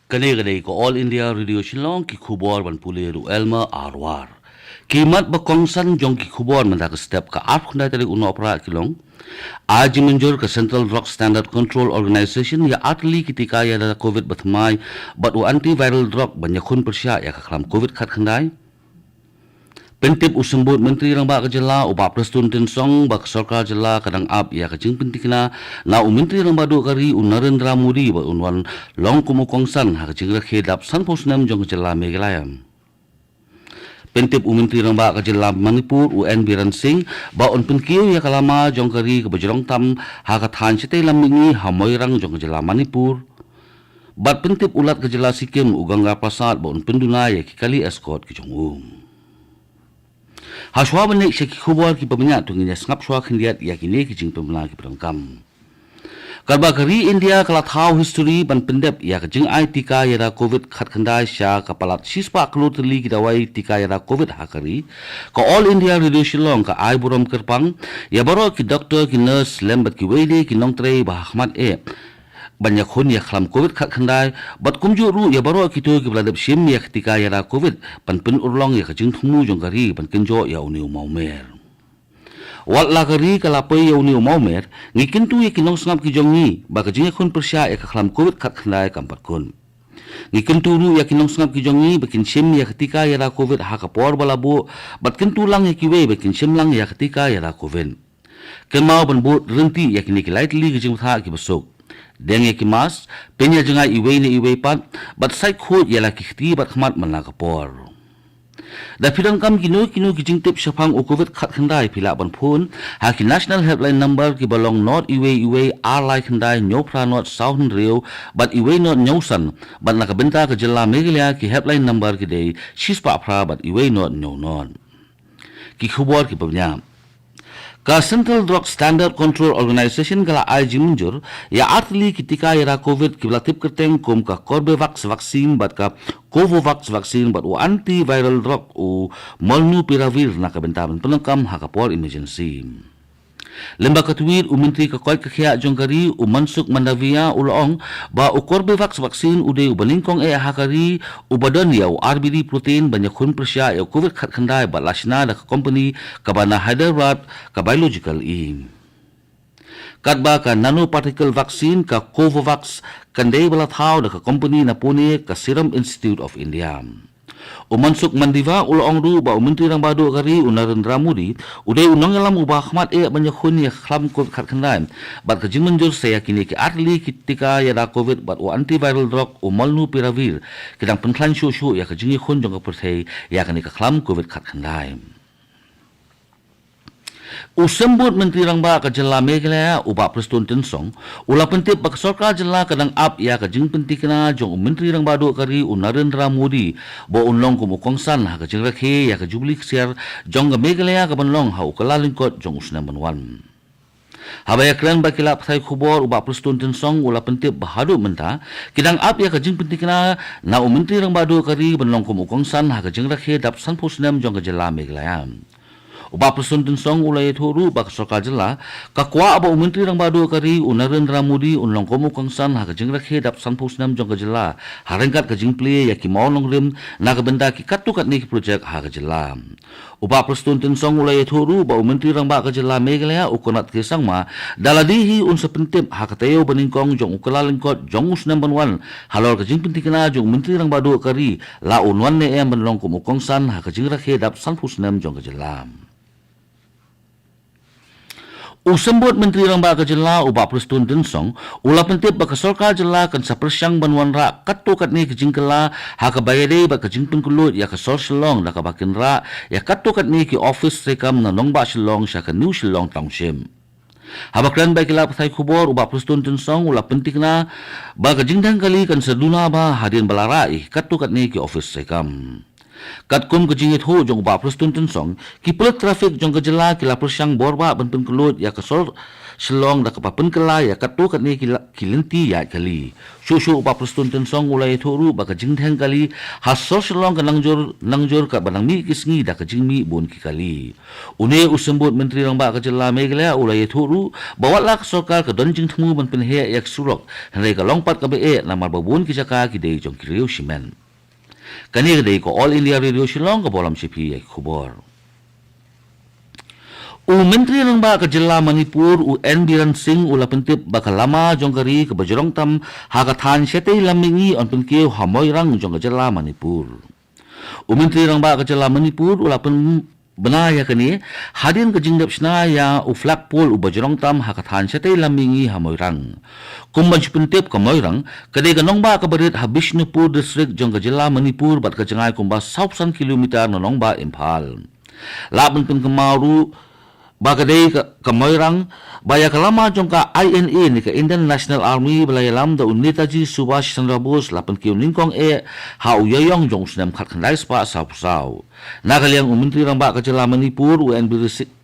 Kanay ko All India Radio Shillong ki khubor ban puli ru elma arwar. Kimat ba kongsan jong ki khubor man da step ka ap khunda tali uno opera kilong. Aji menjur ke Central Drug Standard Control Organization ya atli ketika ya da COVID batmai bat u antiviral drug banyak khun persya ya ka khlam COVID khat khandai. Pentip usembut Menteri Rang Ba Kejela ubah Prestun Tensong bak Sarkar Jela kadang ap ya kejing pentikna na Menteri Rang Ba do kari Narendra Modi ba unwan long kumukongsan ha kejing rakhe dap san posnam jong Kejela Meghalaya. Pentip Menteri Rang Ba Kejela Manipur UN Biran Singh ba on penkiu ya kalama jong kari ke bajrong tam ha kathan chite lamingi ha moirang jong Kejela Manipur. Bat pentip ulat Kejela Sikkim ugangga pasat ba on penduna ya kikali escort ke jong Haswa menek syaki khubor ki peminat tunginya sengap syua khindiat ya kini kijing pemela ki perangkam. Karba kari India kala thau history ban pendep ya kijing ai tika yara COVID khat khandai sya kapalat sispa kelu teli ki dawai tika yara COVID hakari. Ka All India Radio Shillong ka ai buram kerpang ya baro ki doktor ki nurse lembat ki wede ki nongtrei bah Ahmad banyak khun ya khlam COVID khat khandai bat kumju ru ya baro kito ki bladap shim ya ketika ya ra COVID pan pen urlong ya kajing thumu jong kari pan kenjo ya uniu maumer wal la kari kala pe ya uniu maumer ngikin tu ya kinong sngap ki jong ni ba kajing khun persya ya khlam COVID khat khandai kampat kun ngikin tu ru ya kinong sngap ki jong ni bakin shim ya ketika ya ra COVID ha kapor balabu bat kentu lang ya kiwe bakin shim lang ya ketika ya ra COVID kemau ban bu renti ya kini ki lightly kajing tha ki besok Dengi kimas, penya jengai iwe ni iwe pat, bat sai khut yala kikti bat khmat man la kapor. Da pidang kam kinu kijing tip syapang u COVID khat khandai pila ban phun, ha ki national helpline number ki balong not iwe arlai khandai nyopra not southern rio, bat iwe not nyausan, bat la kabenta ke Jela Meghalaya ki helpline number ki dei shispa pra bat iwe not nyaunon. Ki khubor ki pabnya. Ka Central Drug Standard Control Organization kala IG munjur ya atli ketika era COVID kiblatip kerteng kum ka Corbevax vaksin bat ka Covovax vaksin bat u antiviral drug u molnupiravir na kabentaban penengkam hakapor emergency. Lemba katwir Menteri Kakoi Kakhiya Jongkari Mansuk Mandavia ulong ba u Corbevax vaksin ude u balingkong hakari u badan ya u RBD protein banyak khun persya ya COVID khat khandai ba lasna da company kabana Hyderabad ka biological Kadba ka nanoparticle vaccine ka Covovax kandai bala thau da ka company na Pune ka Serum Institute of India. Mansuk Mandiva ulong ru ba Menteri Rang Badu kari Narendra Modi udai unang alam ubah khmat banyak khun ya khlam COVID khat khandai bat kajing menjur saya kini ki atli ketika ya da COVID bat u antiviral drug u molnupiravir kidang penklan syu ya kajing khun jong ka perthai ya kani ka khlam COVID khat khandai. Usembut Menteri Rang Ba Kejela Meghalaya ubah Prestun Tensong ula pentip bak Sarkar Jela kadang ap ya kajing pentikna jong Menteri Rang Ba do kari Narendra Modi bo unlong kumukongsan ha kajing rakhe ya kajubli ksiar jong Meghalaya ka banlong ha ukala lingkot jong usna banwan habaya kran bakila pthai khubor ubah Prestun Tensong ula pentip bahadu menta kidang ap ya kajing pentikna na Menteri Rang Ba do kari banlong kumukongsan ha kajing rakhe dap san posnam jong Kejela Meghalaya Ubah Prestun Tensong ulai thuru bak Sarkar Jela kakwa aba Menteri Rang Ba do kari Narendra Modi unlong komu kongsan ha kajing rakhe dap san posnam jong Kejela harengkat kajing plie ya ki maulong rim na kabenda ki katukat ni ki projek ha Kejela ubah Prestun Tensong ulai thuru ba Menteri Rang Ba Kejela Meghalaya ukonat ke sangma daladihi un sepentip ha katayo baningkong jong ukala lingkot jong usnam banwan halor kajing pentikna jong Menteri Rang Ba do kari la unwan ne banlong komu kongsan ha kajing rakhe dap san posnam jong Kejela Usembut Menteri Rang Ba Kejela ubah Prestun Tensong ula pentip bak Sarkar Jela kan sapersyang banwan ra katukat ni kejing kela ha kabayade bak kejing pengkulut ya ka Shillong da ka bakin ra ya katukat ni ki office rekam na Nongba Shillong sya ka New Shillong Township habakran ba kila pathai khubor ubah Prestun Tensong ula pentikna ba kejing dang kali kan seduna ba hadin balara katukat ni ki office rekam Katkum kejingit ho jong ubah Prestun Tensong ki pelet trafik jong Kejela kila persyang borba ban pengkulut ya ka Shillong da kapapun kala ya katu kat ni kilinti ya kali shushu upa prestun tensong ulai thoru ba ka jingtheng kali haso Shillong ka nangjor ka banang mi kisngi da ka jingmi bon ki kali une usembut menteri rang ba ka jela megala ulai thoru bawat lak sarkar ka don jingthmu ban pen he yak surok hanai ka longpat ka be namar ba bon ki jaka ki dei jong ki riu simen kani dei ko All India Radio Shillong ka bolam sipi yak khubor Menteri ng ba ka jila Manipur N. Biren Singh ula pentip baka lama jongkari ke bajorong tam hakathan syete lamingi on penkiw hamoy rang jong ka jila Manipur. Menteri ng ba ka jila Manipur ula pen benaya kani hadin ke jingdap snaya flagpole bajorong tam hakathan syete lamingi hamoy rang. Kumban pentip kamoy rang kadai kanong ba ka barit Habishnupur district jong ka jila Manipur bat ka jangay kumba 1,000 kilometer nonong ba Impal. Laban pen kemaru Bagadai kamoyrang baya kalama jongka INA ni ka Indian National Army balaya lam da Netaji Subhash Chandra Bose lapan kiu ningkong hau yoyong jong senam khat khandai spa sau nakaliang menteri rang ba ka jela Manipur UN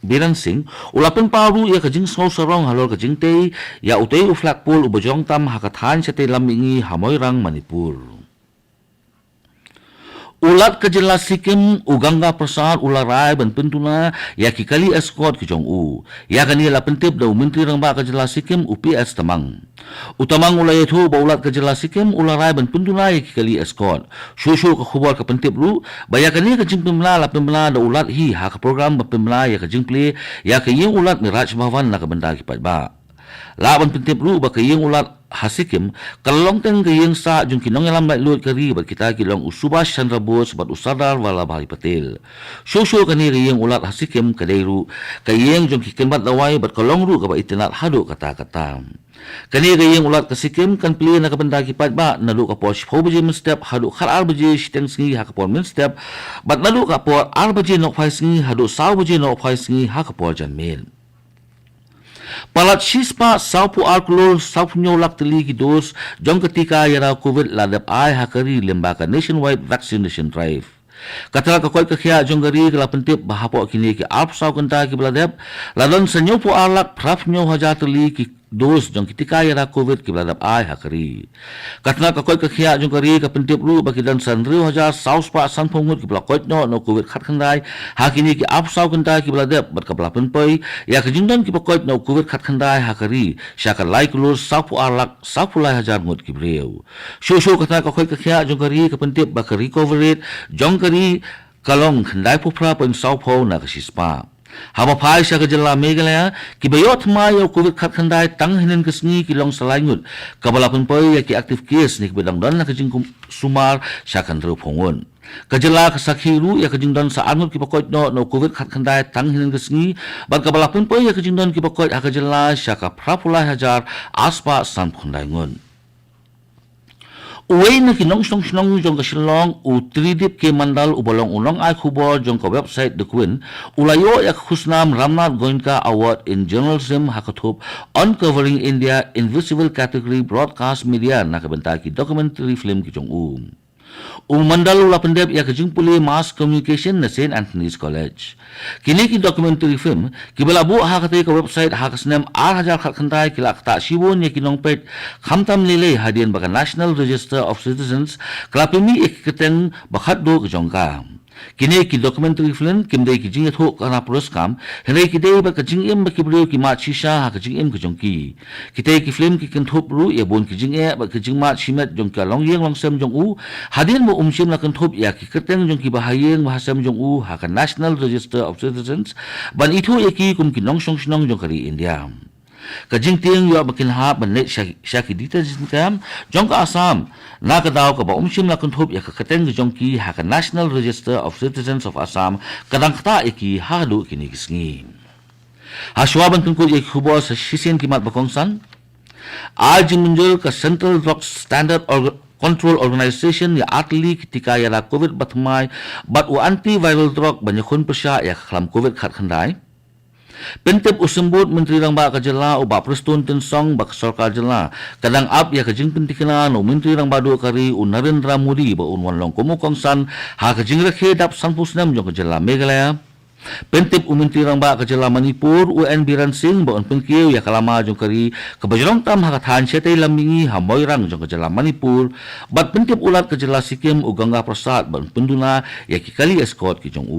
Biren Singh ulapan paru ya ka jing sarong halor ka jing te ya utei u flagpole ubajong tam hakathan sate lamingi hamoyrang Manipur Ulat ke jela Sikkim Uganga Prasad ularai ban pentuna ya kikali escort ke jong u ya kani la pentip da menteri rang ba ke jela Sikkim UPS tamang utamang ulai thu ba ulat ke jela Sikkim ularai ban pentuna ya kikali escort shushu ke khubor ke pentip lu ba ya kani ke jingpimla la pimla da ulat hi ha ke program ba pimla ya ke jingple ya ke yeng ulat ni Raj Bhavan na ke benda ki ba la ban pentip lu ba ke yeng ulat Hasikim kalong teng gayeng sa jung kinong alam lai lut kari bat kita kilong Subhash Chandra Bose bat Sardar Vallabhbhai Patel shosho kani gayeng ulat Hasikim kadairu kayeng jung kikin bat lawai bat kalong ru ka ba itinat hadu kata-kata kani gayeng ulat Hasikim kan pilih na kabanda kipat ba nalu ka por shpo baje min step hadu khar ar baje shiteng singi ha ka por min step bat nalu ka por ar baje nok phai singi hadu saw baje nok phai singi ha ka por jan min Palat sispa saupu arkulur saupu nyolak teli ki dos jong ketika yara COVID ladap ai hakari lembaga nationwide vaccination drive. Katala ka koi kakhya jong gari kala pentip bahapo kini ki arp sau kenta ki bladap ladon senyopu arlak praf nyo hajar teli ki dos jong ketika yara COVID ki bladap ai hakari. Katala ka koi kakhya jong gari ka pentip lu baki dan sanriu hajar saus pa san pongut ki blakot no COVID khat khandai hakini ki arp sau kenta ki bladap bat ka blapen poi ya ka jingdon ki pakot no COVID khat khandai hakari syakar lai kulur sapu arlak sapu lai hajar ngut ki breu. Shushu katala ka koi kakhya jong gari ka pentip baka recovery jong gari kalong khandai pupra pen sau po na ka sispa. Haba phai sya ka jela Meghalaya ki bayot ma yo COVID khat khandai tang hinin kesngi ki long salai ngut kabala pen poi ya ki active case ni ki bedang don na ka jing sumar sya kan ru phongun kajela ka sakhi ru ya ka jing don sa anut ki pakot no COVID khat khandai tang hinin kesngi ban kabala pen poi ya ka jing don ki pakot ha ka jela sya ka prapulai hajar aspa san phundai ngun Uwe na kinong snong jong ka Shillong tridip ke mandal ubolong unong ay khubor jong ka website dukwin ulayo yak khusnam Ramnath Goenka Award in Journalism Hackathon Uncovering India Invisible Category Broadcast Media na kabenta ki documentary film ki jong mandal ula pendep ya kajing puli Mass Communication na St. Anthony's College. Kini ki documentary film kibala bu ha katay ka website ha kasnem ar hajar khat khantai kila kata shibon ya kinong pet khamtam lile hadian baka National Register of Citizens klapimi ikiteng bakhat do kajongka. Kini ki documentary film kimdai ki jing tho kana puruskam henai ki dei ba ka jing em ba ki brio ki ma chisha ha ka jing em ka jongki kitai ki film ki kan thop ru ya bon ki jing ba ka jing ma chimet jong ka long yeng long sem jong u hadin mo umsim na kan thop ya ki keteng jong ki ba hayeng ma sem jong u ha ka National Register of Citizens ban itu ya ki kum ki nong song snong jong kari India kajing tiang yo bakin ha banet syaki dita jinkam jong ka Assam na ka daw ka ba umsim na kunthop ya ka kateng jong ki ha ka National Register of Citizens of Assam kadang kata iki ha du kini kisngi haswaban kun ko ik hubo sa sisen kimat bakongsan ajing munjul ka Central Drug Standard Control Organization ya atli ketika ya COVID batmai bat u antiviral drug banyakun persya ya klam COVID khat khandai Pentep usembut menteri rang ba ka jela u ba prestun tensong ba sarkar jela kadang ap ya ka jing pentikna no menteri rang ba do kari u Narendra Modi ba unwan long komo kongsan ha ka jing rakhe dap sanpusnam jong ka jela Meghalaya Pentip umintirang ba kajala Manipur UN Biran Singh ba pengkiw ya kalama jong kari kabajrong tam hakathan siya tay lamingi hamoyrang jong kajala Manipur bat pentip ulat kajala Sikkim u Ganga Prasad ba penduna ya kikali escort ki jong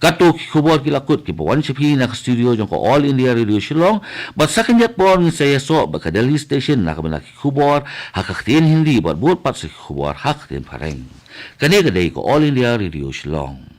Kato kikubor kilakut ki bawan sipi na studio jong ko All India Radio Shillong bat sakinyat por ng saya so ba ka Delhi station na kabana kikubor hakaktin hindi bat buot pat sa kikubor hakaktin pareng kani kadai ko All India Radio Shillong